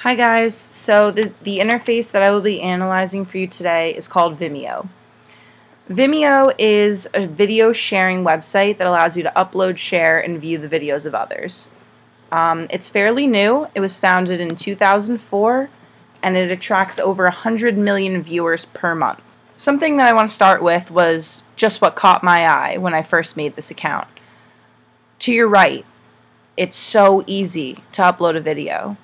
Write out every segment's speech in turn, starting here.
Hi guys, so the interface that I will be analyzing for you today is called Vimeo. Vimeo is a video sharing website that allows you to upload, share, and view the videos of others. It's fairly new. It was founded in 2004 and it attracts over 100 million viewers per month. Something that I want to start with was just what caught my eye when I first made this account. To your right, it's so easy to upload a video.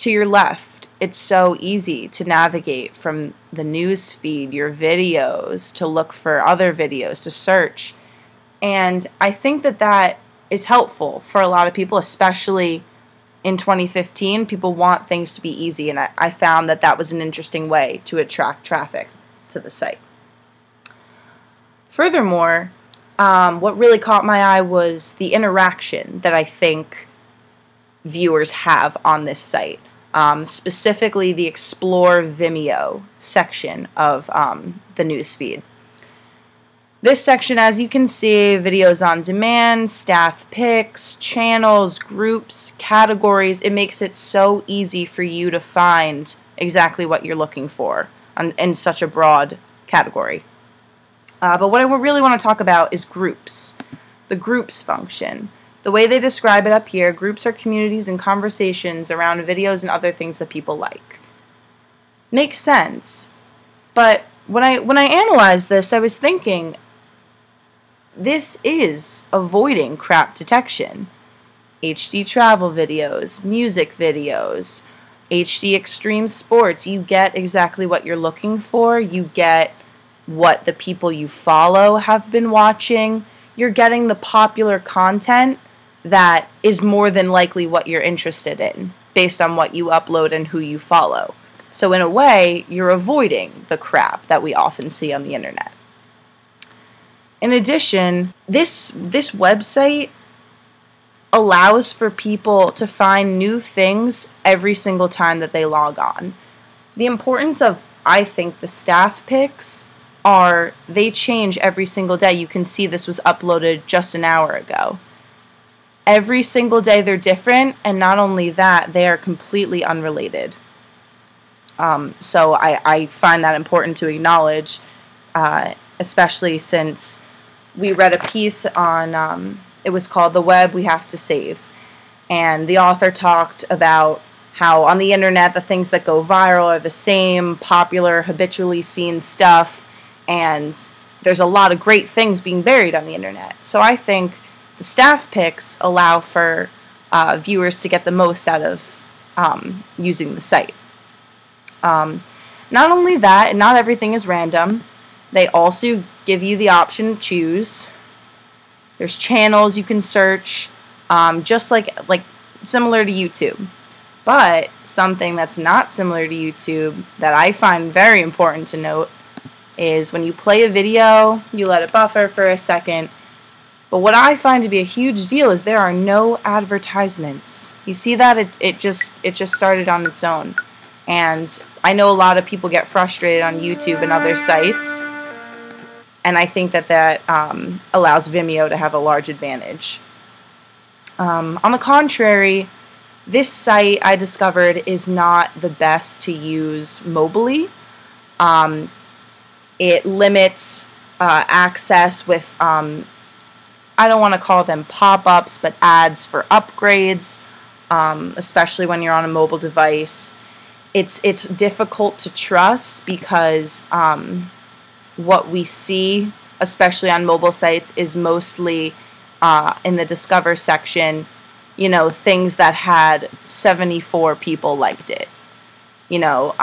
To your left, it's so easy to navigate from the news feed, your videos, to look for other videos, to search. And I think that that is helpful for a lot of people, especially in 2015. People want things to be easy, and I found that that was an interesting way to attract traffic to the site. Furthermore, what really caught my eye was the interaction that I think viewers have on this site. Specifically the Explore Vimeo section of the newsfeed. This section, as you can see, videos on demand, staff picks, channels, groups, categories. It makes it so easy for you to find exactly what you're looking for in such a broad category. But what I really want to talk about is groups, the groups function. The way they describe it up here, groups are communities and conversations around videos and other things that people like. Makes sense. But when I analyzed this, I was thinking, this is avoiding crap detection. HD travel videos, music videos, HD extreme sports. You get exactly what you're looking for. You get what the people you follow have been watching. You're getting the popular content that is more than likely what you're interested in, based on what you upload and who you follow. So in a way, you're avoiding the crap that we often see on the internet. In addition, this website allows for people to find new things every single time that they log on. The importance of, I think, the staff picks are they change every single day. You can see this was uploaded just an hour ago. Every single day they're different, and not only that, they are completely unrelated. So I find that important to acknowledge, especially since we read a piece on, it was called "The Web We Have to Save," and the author talked about how on the internet the things that go viral are the same popular, habitually seen stuff, and there's a lot of great things being buried on the internet. So I think the staff picks allow for viewers to get the most out of using the site. Not only that, and not everything is random, they also give you the option to choose. There's channels you can search, just like similar to YouTube. But something that's not similar to YouTube that I find very important to note is when you play a video, you let it buffer for a second. But what I find to be a huge deal is there are no advertisements. You see that? It just started on its own. And I know a lot of people get frustrated on YouTube and other sites, and I think that allows Vimeo to have a large advantage. On the contrary, this site I discovered is not the best to use mobilely. It limits access with I don't want to call them pop-ups, but ads for upgrades, especially when you're on a mobile device. It's difficult to trust because what we see, especially on mobile sites, is mostly in the Discover section, you know, things that had 74 people liked it. You know,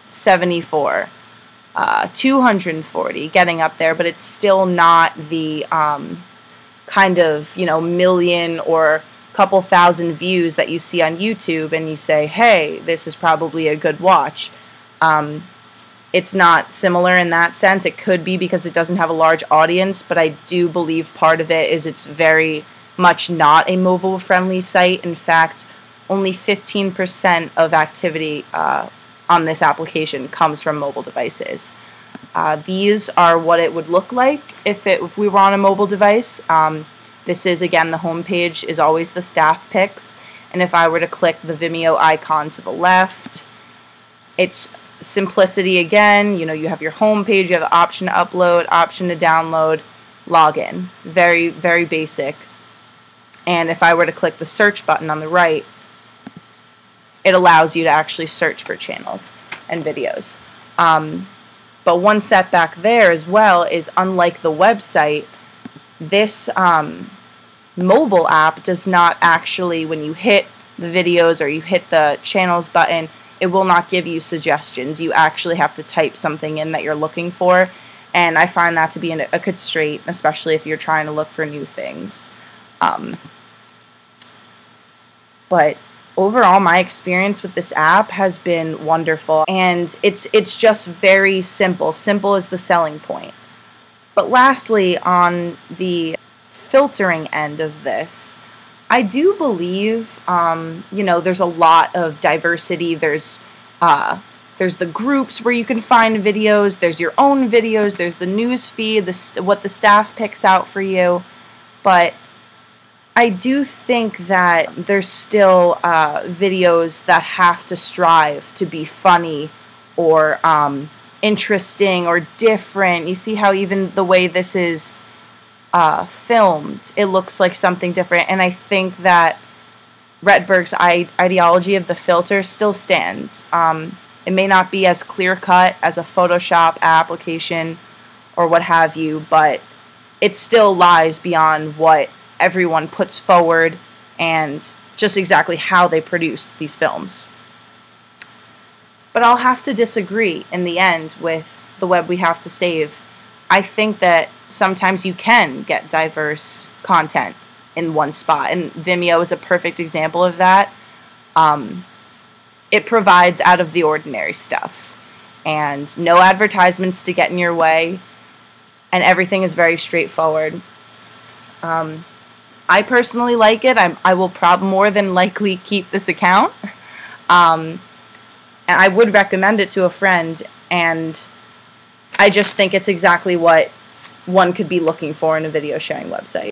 74, 240, getting up there, but it's still not the kind of, you know, million or couple thousand views that you see on YouTube and you say, hey, this is probably a good watch. It's not similar in that sense. It could be because it doesn't have a large audience, but I do believe part of it is it's very much not a mobile-friendly site. In fact, only 15% of activity on this application comes from mobile devices. These are what it would look like if we were on a mobile device. This is, again, the home page is always the staff picks, And if I were to click the Vimeo icon to the left, it's simplicity again. You know, you have your home page, you have the option to upload, option to download, login. Very, very basic. And if I were to click the search button on the right, it allows you to actually search for channels and videos. But one setback there as well is, unlike the website, this mobile app does not actually, when you hit the videos or you hit the channels button, it will not give you suggestions. You actually have to type something in that you're looking for, and I find that to be a constraint, especially if you're trying to look for new things. But overall, my experience with this app has been wonderful, and it's just very simple. Simple is the selling point. But lastly, on the filtering end of this, I do believe, you know, there's a lot of diversity. There's the groups where you can find videos. There's your own videos. There's the news feed, what the staff picks out for you. But I do think that there's still videos that have to strive to be funny or interesting or different. You see how even the way this is filmed, it looks like something different. And I think that Retberg's ideology of the filter still stands. It may not be as clear-cut as a Photoshop application or what have you, but it still lies beyond what everyone puts forward and just exactly how they produce these films. But I'll have to disagree in the end with the web we have to save. I think that sometimes you can get diverse content in one spot, and Vimeo is a perfect example of that. It provides out of the ordinary stuff, and no advertisements to get in your way, and everything is very straightforward. I personally like it. I will more than likely keep this account. And I would recommend it to a friend, and I just think it's exactly what one could be looking for in a video sharing website.